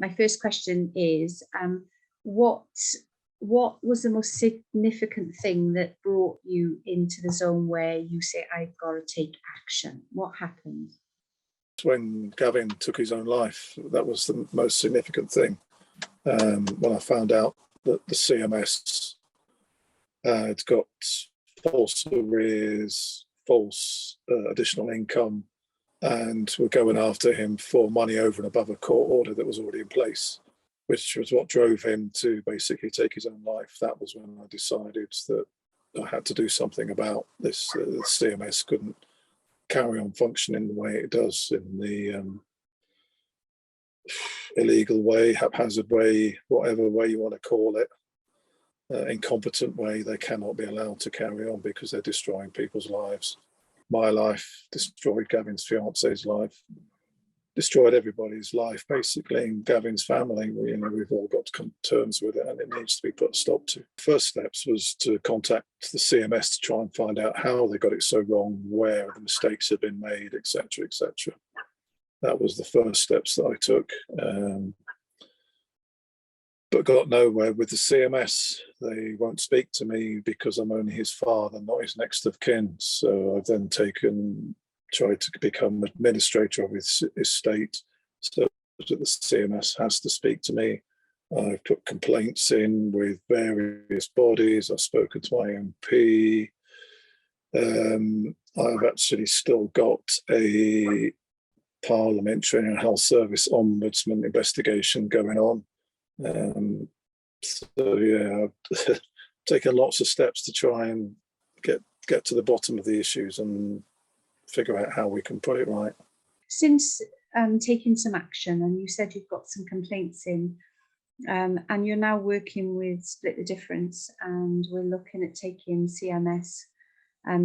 my first question is, what was the most significant thing that brought you into the zone where you say, I've got to take action? What happened? When Gavin took his own life, that was the most significant thing. When I found out that the CMS had got false arrears, false additional income, and were going after him for money over and above a court order that was already in place, which was what drove him to basically take his own life. That was when I decided that I had to do something about this. The CMS couldn't carry on functioning the way it does, in the illegal way, haphazard way, whatever way you want to call it, incompetent way. They cannot be allowed to carry on because they're destroying people's lives. My life destroyed Gavin's fiance's life, destroyed everybody's life, basically, in Gavin's family. We've all got to come to terms with it, and it needs to be put a stop to. First steps was to contact the CMS to try and find out how they got it so wrong, where the mistakes had been made, etc., etc. That was the first steps that I took, but got nowhere with the CMS. They won't speak to me because I'm only his father, not his next of kin. So I've then tried to become administrator of his estate, so that the CMS has to speak to me. I've put complaints in with various bodies. I've spoken to my MP. I've actually still got a Parliamentary and Health Service Ombudsman investigation going on. So yeah, I've taken lots of steps to try and get to the bottom of the issues and figure out how we can put it right. Since taking some action, and you said you've got some complaints in, and you're now working with Split the Difference, and we're looking at taking CMS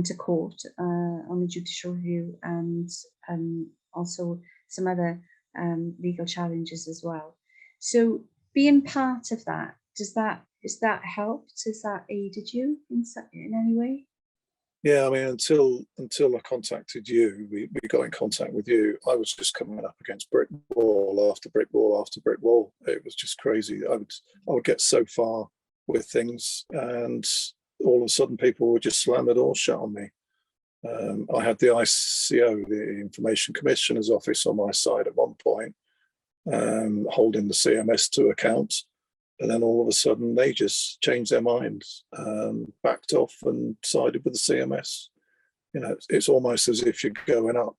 to court on the judicial review, and also some other legal challenges as well. So being part of that, has that helped? Has that aided you in any way? Yeah, I mean, until I contacted you, we got in contact with you, I was just coming up against brick wall after brick wall after brick wall. It was just crazy. I would get so far with things, and all of a sudden people would just slam the door shut on me. I had the ICO, the Information Commissioner's Office, on my side at one point, holding the CMS to account. And then all of a sudden they just changed their minds, backed off and sided with the CMS. It's almost as if you're going up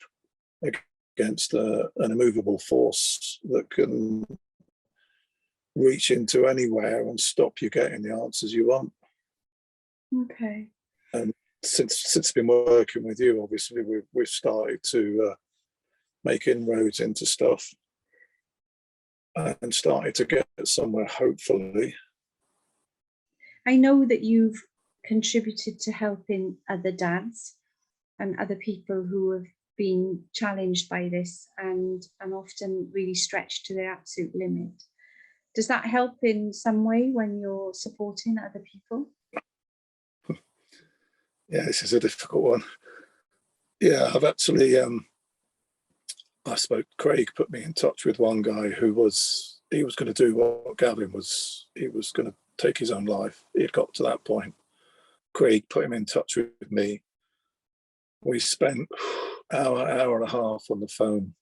against an immovable force that can reach into anywhere and stop you getting the answers you want. Okay. And since I've been working with you, obviously we've started to make inroads into stuff, and started to get somewhere, hopefully. I know that you've contributed to helping other dads and other people who have been challenged by this and often really stretched to their absolute limit. Does that help in some way when you're supporting other people? Yeah, this is a difficult one. Yeah, I've actually Craig put me in touch with one guy he was going to do what Gavin was. He was going to take his own life. He had got to that point. Craig put him in touch with me. We spent hour and a half on the phone,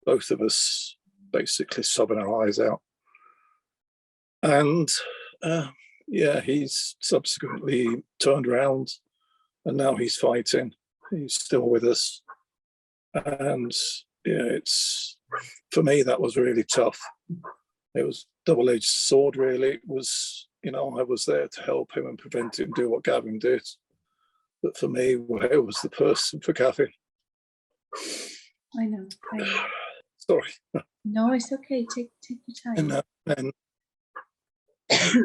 both of us basically sobbing our eyes out. And yeah, he's subsequently turned around and now he's fighting. He's still with us. And yeah, for me, that was really tough. It was a double-edged sword, really. It was, I was there to help him and prevent him do what Gavin did. But for me, where was the person for Gavin? I know. Sorry. No, it's okay. Take your time.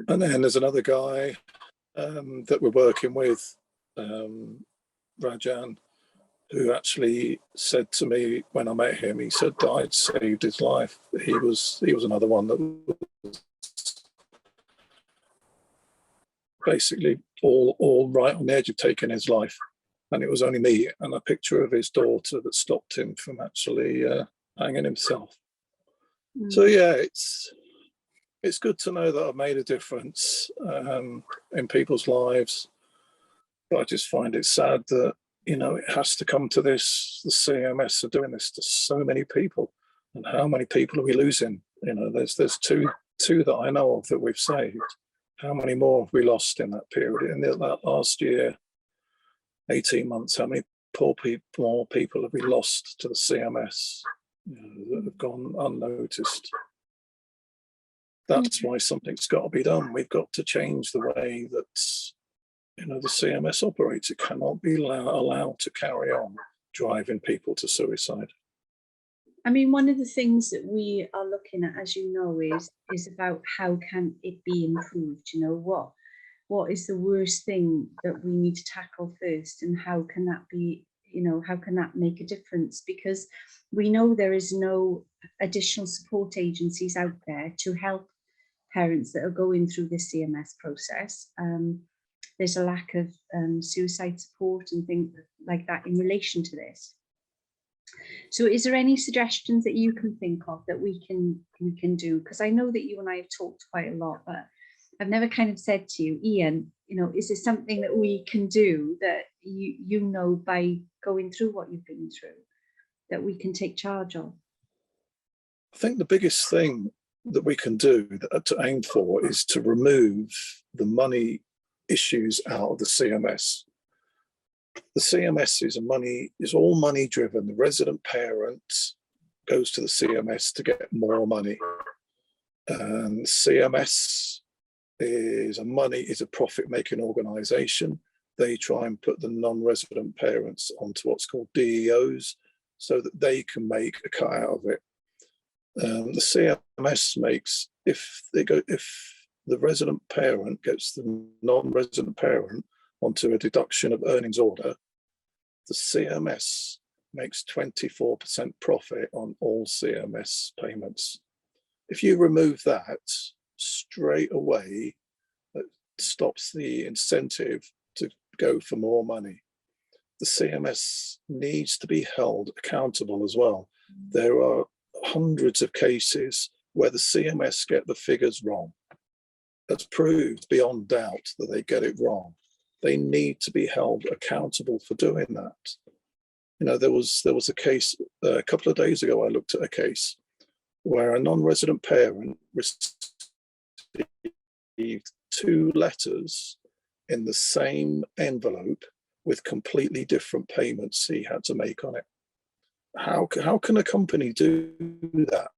And then there's another guy that we're working with, Rajan, who actually said to me when I met him, he said that I'd saved his life. He was another one that was basically all right on the edge of taking his life. And it was only me and a picture of his daughter that stopped him from actually hanging himself. So yeah, it's good to know that I've made a difference in people's lives. But I just find it sad that, you know, it has to come to this. The CMS are doing this to so many people. And how many people are we losing? You know, there's two that I know of that we've saved. How many more have we lost in that period? In that last year, 18 months, how many more people have we lost to the CMS, you know, that have gone unnoticed? That's why something's got to be done. We've got to change the way that, you know, the CMS operates. It cannot be allowed to carry on driving people to suicide. I mean, one of the things that we are looking at, as you know, is about how can it be improved? You know, what is the worst thing that we need to tackle first, and how can that be, you know, how can that make a difference? Because we know there is no additional support agencies out there to help parents that are going through the CMS process. There's a lack of suicide support and things like that in relation to this. So is there any suggestions that you can think of that we can do? Because I know that you and I have talked quite a lot, but I've never kind of said to you, Ian, you know, is there something that we can do that you know, by going through what you've been through, that we can take charge of? I think the biggest thing that we can do to aim for is to remove the money issues out of the CMS. The CMS is all money driven. The resident parent goes to the CMS to get more money. And CMS is a profit-making organisation. They try and put the non-resident parents onto what's called DEOs so that they can make a cut out of it. The CMS makes, if the resident parent gets the non-resident parent onto a deduction of earnings order, the CMS makes 24% profit on all CMS payments. If you remove that, straight away, it stops the incentive to go for more money. The CMS needs to be held accountable as well. There are hundreds of cases where the CMS get the figures wrong. That's proved beyond doubt that they get it wrong. They need to be held accountable for doing that. You know, there was a case a couple of days ago. I looked at a case where a non-resident parent received 2 letters in the same envelope with completely different payments he had to make on it. How can a company do that?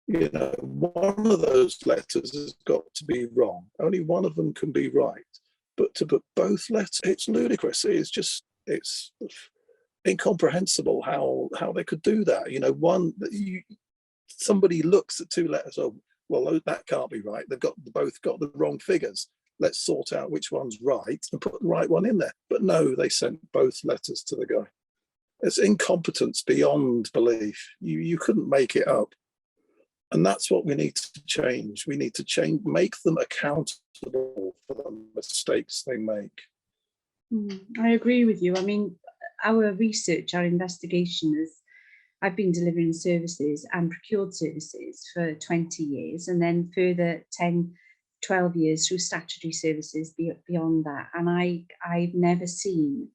You know, one of those letters has got to be wrong. Only one of them can be right. But to put both letters, it's ludicrous. It's incomprehensible how they could do that. You know, somebody looks at 2 letters. Oh, well, that can't be right. They've both got the wrong figures. Let's sort out which one's right and put the right one in there. But no, they sent both letters to the guy. It's incompetence beyond belief. You couldn't make it up. And that's what we need to change. We need to make them accountable for the mistakes they make. I agree with you. I mean, our research, our investigation is, I've been delivering services and procured services for 20 years, and then further 10, 12 years through statutory services beyond that. And I've never seen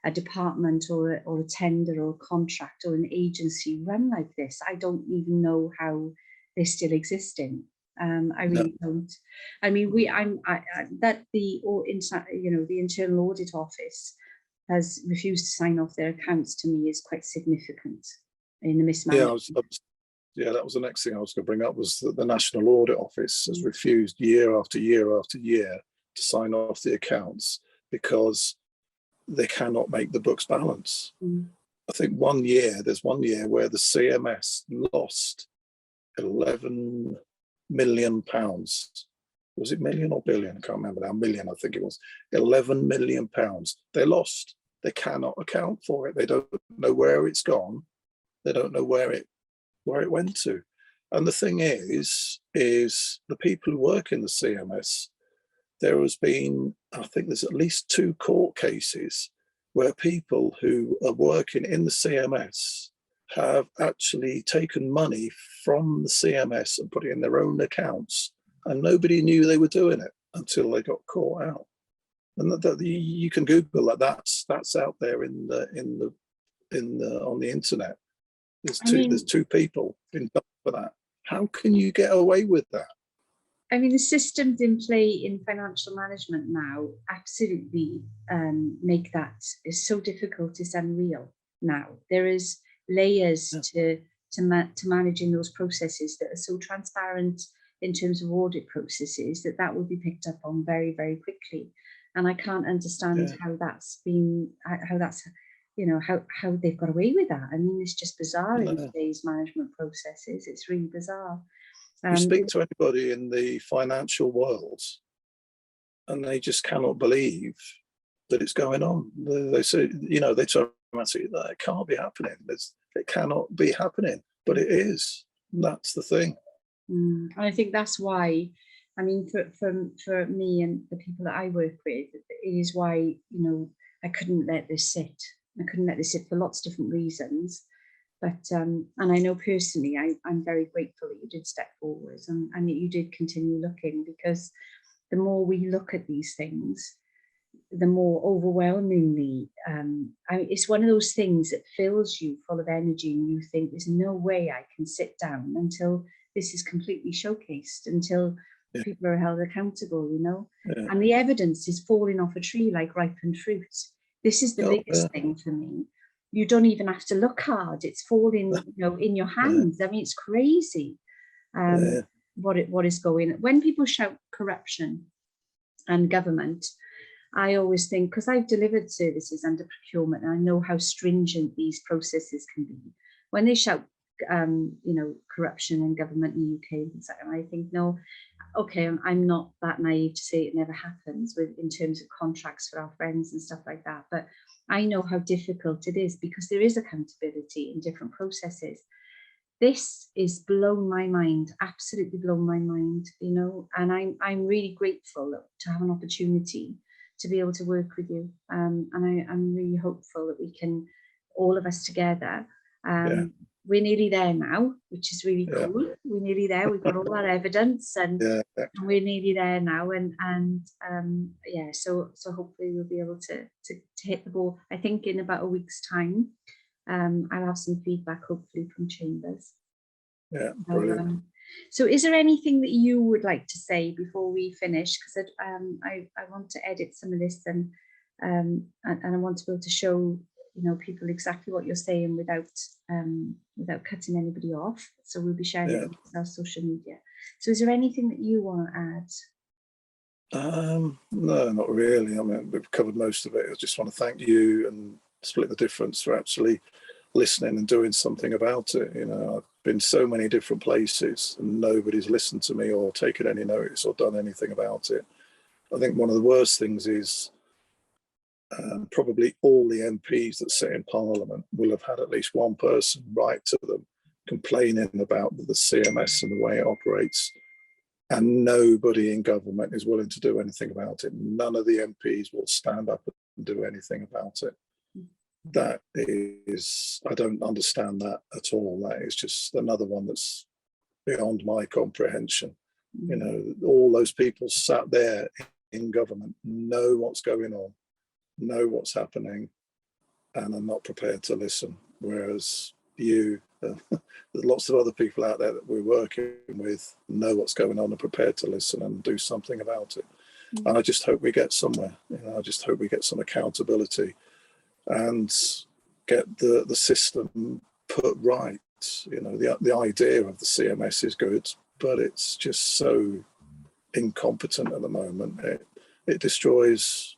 a department or a tender or a contract or an agency run like this. I don't even know how they're still existing. I really don't. I mean, the Internal Audit Office has refused to sign off their accounts, to me, is quite significant in the mismanagement. Yeah, that was the next thing I was going to bring up, was that the National Audit Office has refused year after year after year to sign off the accounts because they cannot make the books balance. I think there's one year where the CMS lost £11 million. Was it million or billion? I can't remember now. Million, I think it was. £11 million. They lost. They cannot account for it. They don't know where it's gone. They don't know where it went to. And the thing is the people who work in the CMS, there has been, I think there's at least 2 court cases where people who are working in the CMS have actually taken money from the CMS and put it in their own accounts, and nobody knew they were doing it until they got caught out. And that you can Google that. That's out there on the internet. There's two people in for that. How can you get away with that? I mean, the systems in play in financial management now absolutely make that is so difficult. It's unreal now. There is layers to managing those processes that are so transparent in terms of audit processes that will be picked up on very, very quickly. And I can't understand how that's been, how they've got away with that. I mean, it's just bizarre in today's management processes. It's really bizarre. You speak to anybody in the financial world and they just cannot believe that it's going on. They say, they turn around and say, that can't be happening. It cannot be happening, but it is. That's the thing. And I think that's why, I mean, for me and the people that I work with, it is why, I couldn't let this sit. I couldn't let this sit for lots of different reasons. But, and I know personally, I'm very grateful that you did step forward and that you did continue looking, because the more we look at these things, the more overwhelmingly, it's one of those things that fills you full of energy and you think there's no way I can sit down until this is completely showcased, until people are held accountable, and the evidence is falling off a tree like ripened fruit. This is the biggest thing for me. You don't even have to look hard. It's falling, in your hands. I mean, it's crazy what is going on. When people shout corruption and government, I always think, because I've delivered services under procurement, and I know how stringent these processes can be. When they shout, corruption and government in the UK, I think, no, okay, I'm not that naive to say it never happens in terms of contracts for our friends and stuff like that. But I know how difficult it is because there is accountability in different processes. This is blown my mind, absolutely blown my mind, and I'm really grateful to have an opportunity to be able to work with you. And I'm really hopeful that we can, all of us together, we're nearly there now, which is really cool. We're nearly there. We've got all that evidence, and we're nearly there now. So hopefully we'll be able to hit the ball. I think in about a week's time, I'll have some feedback, hopefully from Chambers. Yeah, brilliant. So is there anything that you would like to say before we finish? Because I want to edit some of this, and I want to be able to show people exactly what you're saying without cutting anybody off. So we'll be sharing it on our social media. So is there anything that you want to add? No, not really. I mean, we've covered most of it. I just want to thank you and Split the Difference for actually listening and doing something about it. I've been so many different places and nobody's listened to me or taken any notice or done anything about it. I think one of the worst things is probably all the MPs that sit in Parliament will have had at least one person write to them complaining about the CMS and the way it operates, and nobody in government is willing to do anything about it. None of the MPs will stand up and do anything about it. That is, I don't understand that at all. That is just another one that's beyond my comprehension. All those people sat there in government know what's going on, know what's happening, and are not prepared to listen. Whereas you, there's lots of other people out there that we're working with, know what's going on and prepared to listen and do something about it. And I just hope we get somewhere. I just hope we get some accountability and get the system put right. The idea of the CMS is good, but it's just so incompetent at the moment. It destroys.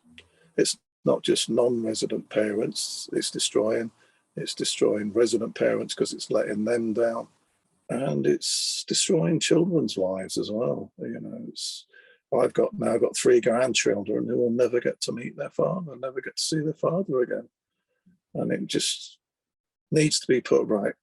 It's not just non-resident parents. It's destroying resident parents because it's letting them down, and it's destroying children's lives as well. I've now got 3 grandchildren who will never get to meet their father, never get to see their father again. And it just needs to be put right.